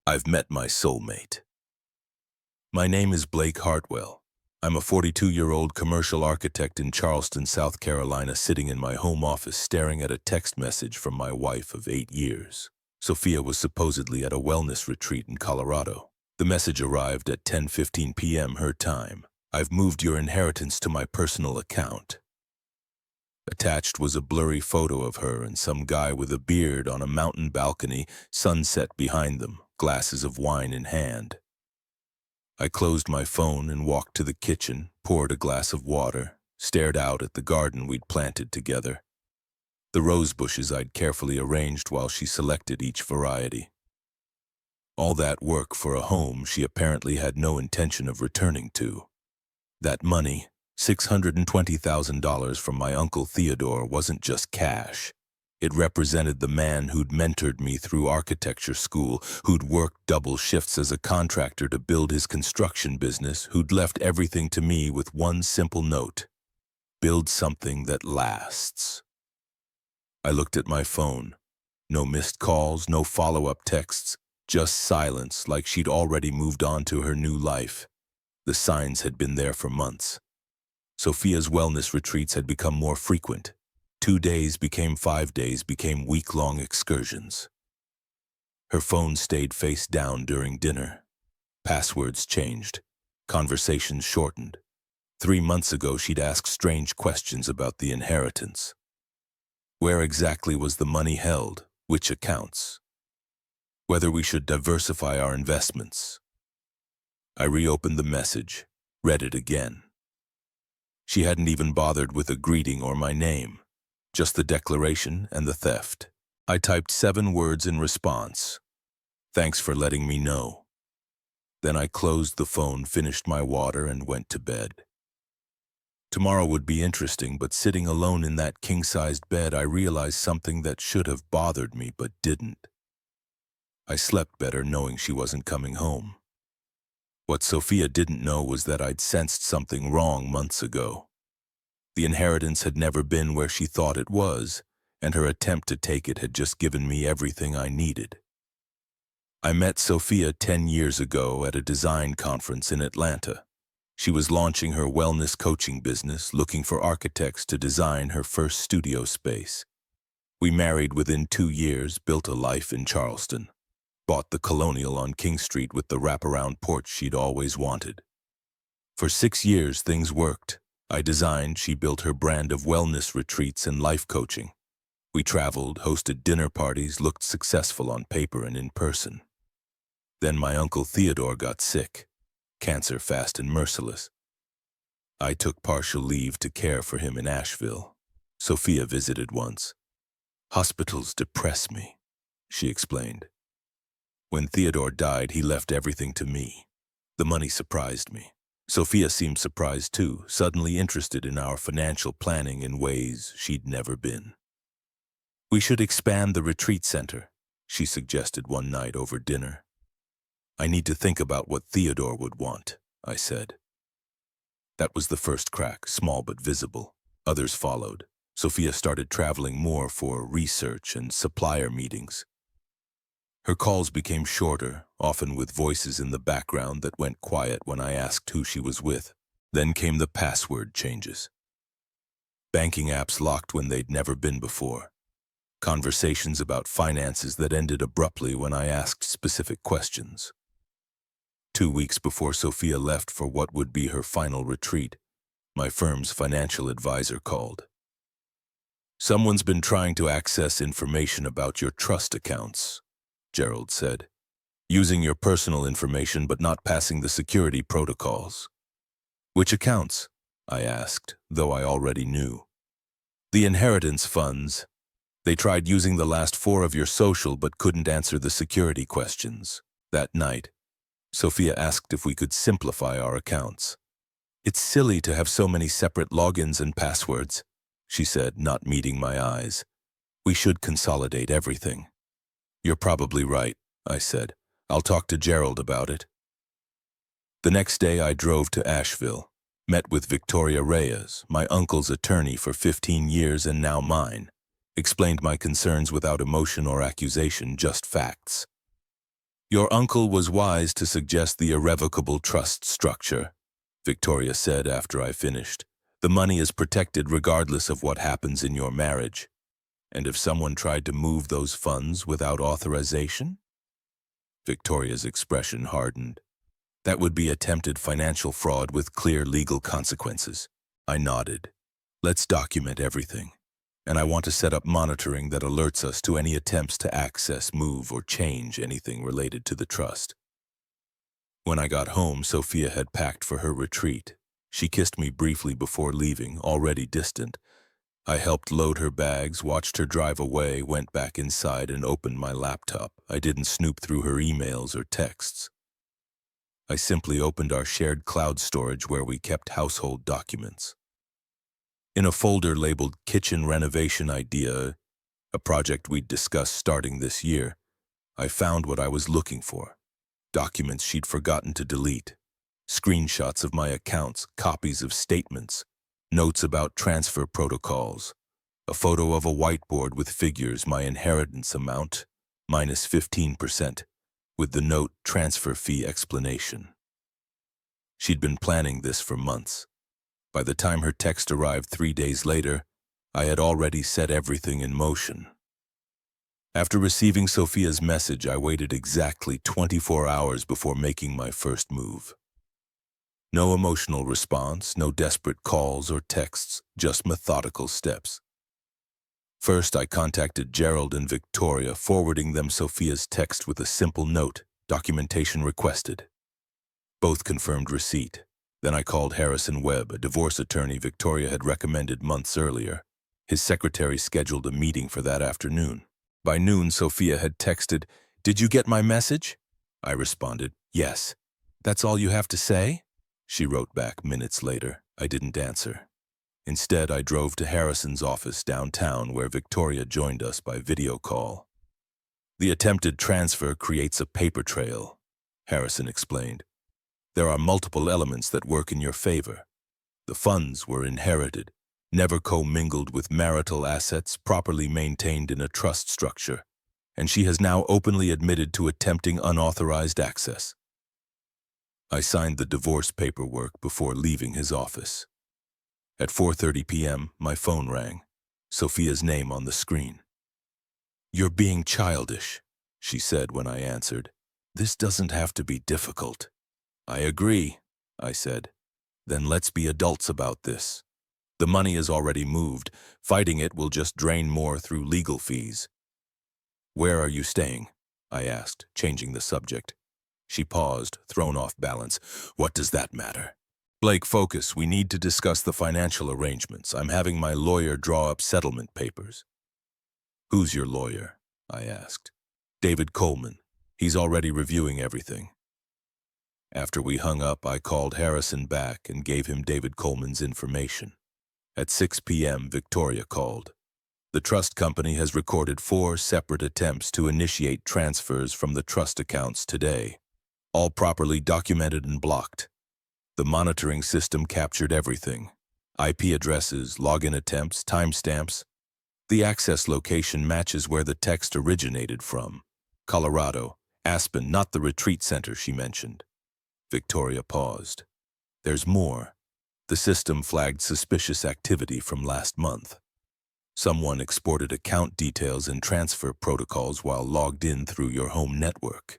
I've met my soulmate. My name is Blake Hartwell. I'm a 42-year-old commercial architect in Charleston, South Carolina, sitting in my home office staring at a text message from my wife of 8 years. Sophia was supposedly at a wellness retreat in Colorado. The message arrived at 10:15 p.m. her time. I've moved your inheritance to my personal account. Attached was a blurry photo of her and some guy with a beard on a mountain balcony, sunset behind them, glasses of wine in hand. I closed my phone and walked to the kitchen, poured a glass of water, stared out at the garden we'd planted together. The rose bushes I'd carefully arranged while she selected each variety. All that work for a home she apparently had no intention of returning to. That money, $620,000 from my uncle Theodore, wasn't just cash. It represented the man who'd mentored me through architecture school, who'd worked double shifts as a contractor to build his construction business, who'd left everything to me with one simple note: build something that lasts. I looked at my phone. No missed calls, no follow-up texts, just silence, like she'd already moved on to her new life. The signs had been there for months. Sophia's wellness retreats had become more frequent. 2 days became 5 days, became week-long excursions. Her phone stayed face down during dinner. Passwords changed. Conversations shortened. 3 months ago, she'd ask strange questions about the inheritance. Where exactly was the money held? Which accounts? Whether we should diversify our investments. I reopened the message, read it again. She hadn't even bothered with a greeting or my name. Just the declaration and the theft. I typed 7 words in response. Thanks for letting me know. Then I closed the phone, finished my water, and went to bed. Tomorrow would be interesting, but sitting alone in that king-sized bed, I realized something that should have bothered me but didn't. I slept better knowing she wasn't coming home. What Sophia didn't know was that I'd sensed something wrong months ago. The inheritance had never been where she thought it was, and her attempt to take it had just given me everything I needed. I met Sophia 10 years ago at a design conference in Atlanta. She was launching her wellness coaching business, looking for architects to design her first studio space. We married within 2 years, built a life in Charleston, bought the Colonial on King Street with the wraparound porch she'd always wanted. For 6 years, things worked. I designed, she built her brand of wellness retreats and life coaching. We traveled, hosted dinner parties, looked successful on paper and in person. Then my uncle Theodore got sick, cancer fast and merciless. I took partial leave to care for him in Asheville. Sophia visited once. Hospitals depress me, she explained. When Theodore died, he left everything to me. The money surprised me. Sophia seemed surprised too, suddenly interested in our financial planning in ways she'd never been. We should expand the retreat center, she suggested one night over dinner. I need to think about what Theodore would want, I said. That was the first crack, small but visible. Others followed. Sophia started traveling more for research and supplier meetings. Her calls became shorter, often with voices in the background that went quiet when I asked who she was with. Then came the password changes. Banking apps locked when they'd never been before. Conversations about finances that ended abruptly when I asked specific questions. 2 weeks before Sophia left for what would be her final retreat, my firm's financial advisor called. Someone's been trying to access information about your trust accounts, Gerald said, using your personal information but not passing the security protocols. Which accounts? I asked, though I already knew. The inheritance funds. They tried using the last 4 of your social but couldn't answer the security questions. That night, Sophia asked if we could simplify our accounts. It's silly to have so many separate logins and passwords, she said, not meeting my eyes. We should consolidate everything. You're probably right, I said. I'll talk to Gerald about it. The next day I drove to Asheville, met with Victoria Reyes, my uncle's attorney for 15 years and now mine, explained my concerns without emotion or accusation, just facts. Your uncle was wise to suggest the irrevocable trust structure, Victoria said after I finished. The money is protected regardless of what happens in your marriage. And if someone tried to move those funds without authorization? Victoria's expression hardened. That would be attempted financial fraud with clear legal consequences. I nodded. Let's document everything. And I want to set up monitoring that alerts us to any attempts to access, move, or change anything related to the trust. When I got home, Sophia had packed for her retreat. She kissed me briefly before leaving, already distant. I helped load her bags, watched her drive away, went back inside and opened my laptop. I didn't snoop through her emails or texts. I simply opened our shared cloud storage where we kept household documents. In a folder labeled Kitchen Renovation Idea, a project we'd discussed starting this year, I found what I was looking for. Documents she'd forgotten to delete. Screenshots of my accounts, copies of statements, notes about transfer protocols, a photo of a whiteboard with figures, my inheritance amount, minus 15%, with the note transfer fee explanation. She'd been planning this for months. By the time her text arrived 3 days later, I had already set everything in motion. After receiving Sophia's message, I waited exactly 24 hours before making my first move. No emotional response, no desperate calls or texts, just methodical steps. First, I contacted Gerald and Victoria, forwarding them Sophia's text with a simple note, documentation requested. Both confirmed receipt. Then I called Harrison Webb, a divorce attorney Victoria had recommended months earlier. His secretary scheduled a meeting for that afternoon. By noon, Sophia had texted, "Did you get my message?" I responded, "Yes." "That's all you have to say?" She wrote back minutes later. I didn't answer. Instead, I drove to Harrison's office downtown where Victoria joined us by video call. "The attempted transfer creates a paper trail," Harrison explained. "There are multiple elements that work in your favor. The funds were inherited, never commingled with marital assets, properly maintained in a trust structure, and she has now openly admitted to attempting unauthorized access." I signed the divorce paperwork before leaving his office. At 4:30 p.m., my phone rang, Sophia's name on the screen. "You're being childish," she said when I answered. "This doesn't have to be difficult." "I agree," I said. "Then let's be adults about this. The money is already moved. Fighting it will just drain more through legal fees." "Where are you staying?" I asked, changing the subject. She paused, thrown off balance. "What does that matter?" "Blake, focus. We need to discuss the financial arrangements. I'm having my lawyer draw up settlement papers." "Who's your lawyer?" I asked. "David Coleman. He's already reviewing everything." After we hung up, I called Harrison back and gave him David Coleman's information. At 6 p.m., Victoria called. "The trust company has recorded 4 separate attempts to initiate transfers from the trust accounts today, all properly documented and blocked. The monitoring system captured everything: IP addresses, login attempts, timestamps. The access location matches where the text originated from. Colorado, Aspen, not the retreat center she mentioned." Victoria paused. "There's more. The system flagged suspicious activity from last month. Someone exported account details and transfer protocols while logged in through your home network."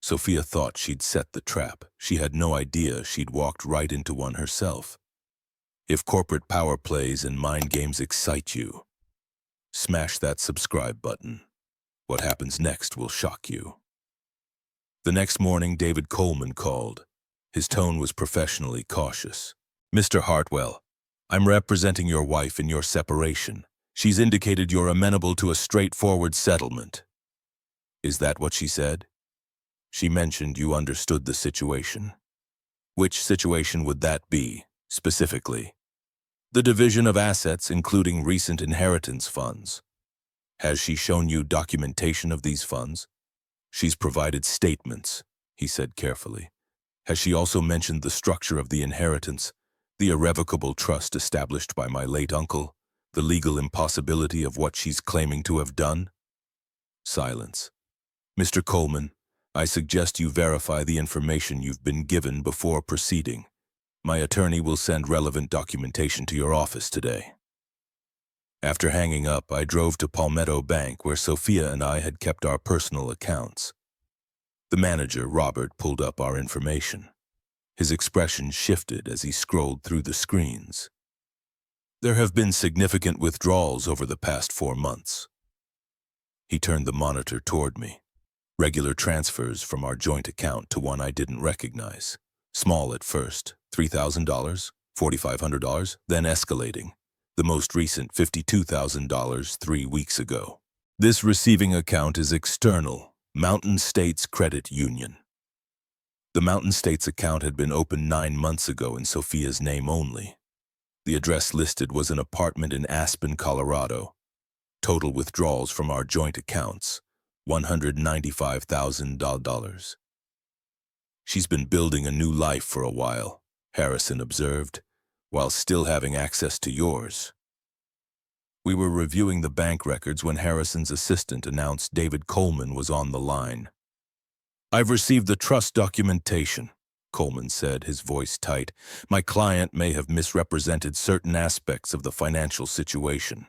Sophia thought she'd set the trap. She had no idea she'd walked right into one herself. If corporate power plays and mind games excite you, smash that subscribe button. What happens next will shock you. The next morning, David Coleman called. His tone was professionally cautious. "Mr. Hartwell, I'm representing your wife in your separation. She's indicated you're amenable to a straightforward settlement." "Is that what she said?" "She mentioned you understood the situation." "Which situation would that be, specifically?" "The division of assets, including recent inheritance funds." "Has she shown you documentation of these funds?" "She's provided statements," he said carefully. "Has she also mentioned the structure of the inheritance, the irrevocable trust established by my late uncle, the legal impossibility of what she's claiming to have done?" Silence. "Mr. Coleman, I suggest you verify the information you've been given before proceeding. My attorney will send relevant documentation to your office today. After hanging up, I drove to Palmetto Bank, where Sophia and I had kept our personal accounts. The manager, Robert, pulled up our information. His expression shifted as he scrolled through the screens. There have been significant withdrawals over the past 4 months. He turned the monitor toward me. Regular transfers from our joint account to one I didn't recognize. Small at first, $3,000, $4,500, then escalating. The most recent $52,000 3 weeks ago. This receiving account is external, Mountain States Credit Union. The Mountain States account had been opened 9 months ago in Sophia's name only. The address listed was an apartment in Aspen, Colorado. Total withdrawals from our joint accounts, $195,000. She's been building a new life for a while, Harrison observed, while still having access to yours. We were reviewing the bank records when Harrison's assistant announced David Coleman was on the line. "I've received the trust documentation," Coleman said, his voice tight. "My client may have misrepresented certain aspects of the financial situation.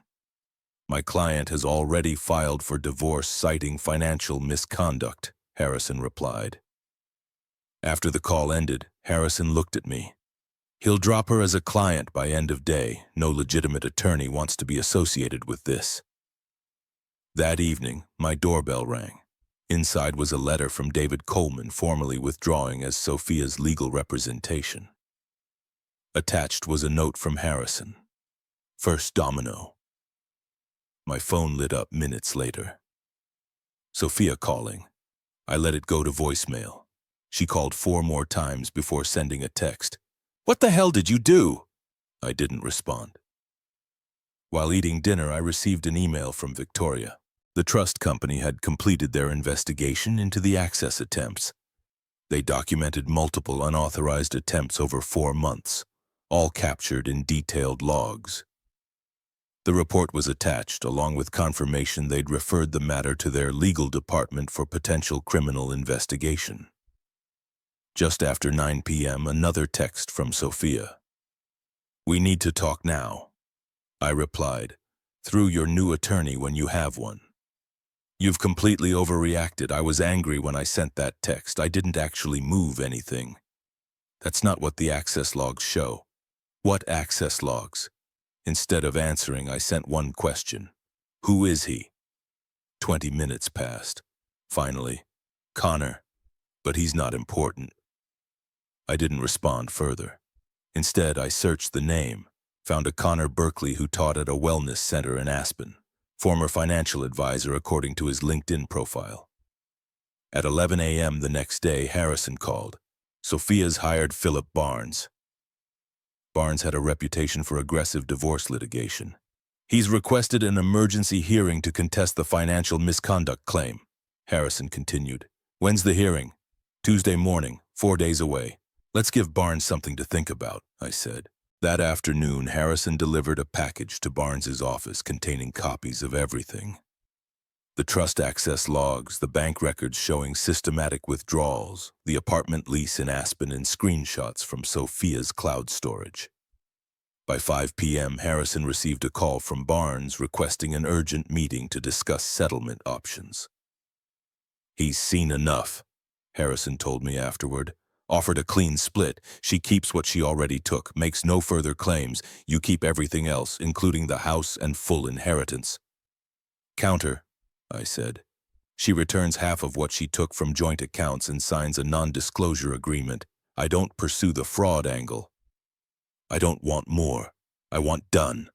My client has already filed for divorce citing financial misconduct," Harrison replied. After the call ended, Harrison looked at me. "He'll drop her as a client by end of day. No legitimate attorney wants to be associated with this." That evening, my doorbell rang. Inside was a letter from David Coleman formally withdrawing as Sophia's legal representation. Attached was a note from Harrison. "First domino." My phone lit up minutes later. Sophia calling. I let it go to voicemail. She called 4 more times before sending a text. "What the hell did you do?" I didn't respond. While eating dinner, I received an email from Victoria. The trust company had completed their investigation into the access attempts. They documented multiple unauthorized attempts over 4 months, all captured in detailed logs. The report was attached, along with confirmation they'd referred the matter to their legal department for potential criminal investigation. Just after 9 p.m., another text from Sophia. "We need to talk now." I replied, "Through your new attorney when you have one." "You've completely overreacted. I was angry when I sent that text. I didn't actually move anything." "That's not what the access logs show." "What access logs?" Instead of answering, I sent one question. "Who is he?" 20 minutes passed. Finally, "Connor, but he's not important." I didn't respond further. Instead, I searched the name, found a Connor Berkeley who taught at a wellness center in Aspen, former financial advisor according to his LinkedIn profile. At 11 a.m. the next day, Harrison called. "Sophia's hired Philip Barnes." Barnes had a reputation for aggressive divorce litigation. "He's requested an emergency hearing to contest the financial misconduct claim," Harrison continued. "When's the hearing?" "Tuesday morning, 4 days away." "Let's give Barnes something to think about," I said. That afternoon, Harrison delivered a package to Barnes's office containing copies of everything. The trust access logs, the bank records showing systematic withdrawals, the apartment lease in Aspen, and screenshots from Sophia's cloud storage. By 5 p.m., Harrison received a call from Barnes requesting an urgent meeting to discuss settlement options. "He's seen enough," Harrison told me afterward. "Offered a clean split. She keeps what she already took, makes no further claims. You keep everything else, including the house and full inheritance." "Counter," I said. "She returns half of what she took from joint accounts and signs a non-disclosure agreement. I don't pursue the fraud angle. I don't want more. I want done."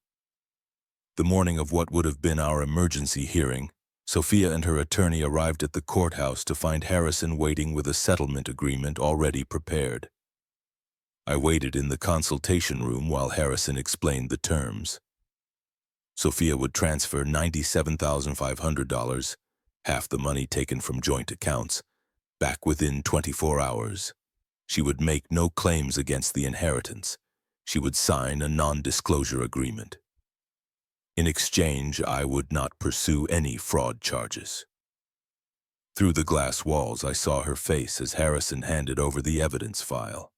The morning of what would have been our emergency hearing, Sophia and her attorney arrived at the courthouse to find Harrison waiting with a settlement agreement already prepared. I waited in the consultation room while Harrison explained the terms. Sophia would transfer $97,500, half the money taken from joint accounts, back within 24 hours. She would make no claims against the inheritance. She would sign a non-disclosure agreement. In exchange, I would not pursue any fraud charges. Through the glass walls, I saw her face as Harrison handed over the evidence file.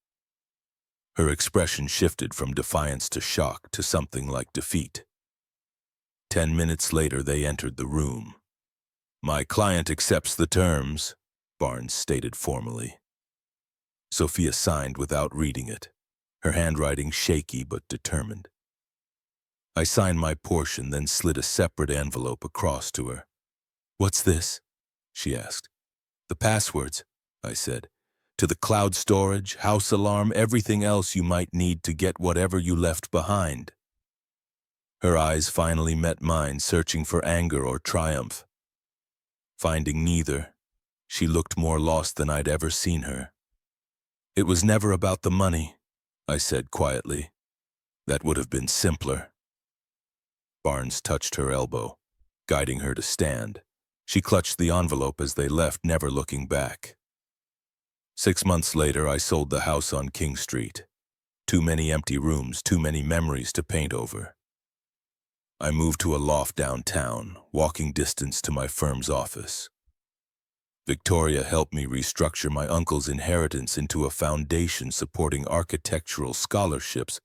Her expression shifted from defiance to shock to something like defeat. 10 minutes later, they entered the room. "My client accepts the terms," Barnes stated formally. Sophia signed without reading it, her handwriting shaky but determined. I signed my portion, then slid a separate envelope across to her. "What's this?" she asked. "The passwords," I said. "To the cloud storage, house alarm, everything else you might need to get whatever you left behind." Her eyes finally met mine, searching for anger or triumph. Finding neither, she looked more lost than I'd ever seen her. "It was never about the money," I said quietly. "That would have been simpler." Barnes touched her elbow, guiding her to stand. She clutched the envelope as they left, never looking back. 6 months later, I sold the house on King Street. Too many empty rooms, too many memories to paint over. I moved to a loft downtown, walking distance to my firm's office. Victoria helped me restructure my uncle's inheritance into a foundation supporting architectural scholarships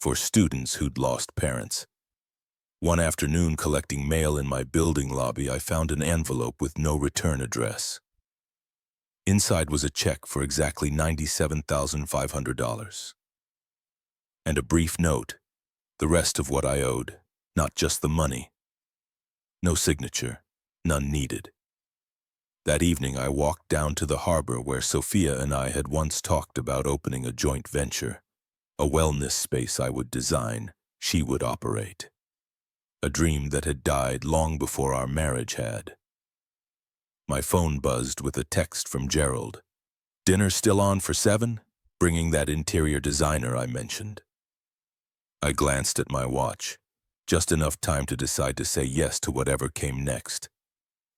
for students who'd lost parents. One afternoon, collecting mail in my building lobby, I found an envelope with no return address. Inside was a check for exactly $97,500. And a brief note, the rest of what I owed, not just the money. No signature, none needed. That evening, I walked down to the harbor where Sophia and I had once talked about opening a joint venture, a wellness space I would design, she would operate. A dream that had died long before our marriage had. My phone buzzed with a text from Gerald. "Dinner still on for 7? Bringing that interior designer I mentioned." I glanced at my watch, just enough time to decide to say yes to whatever came next.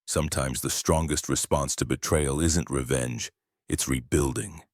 Sometimes the strongest response to betrayal isn't revenge, it's rebuilding.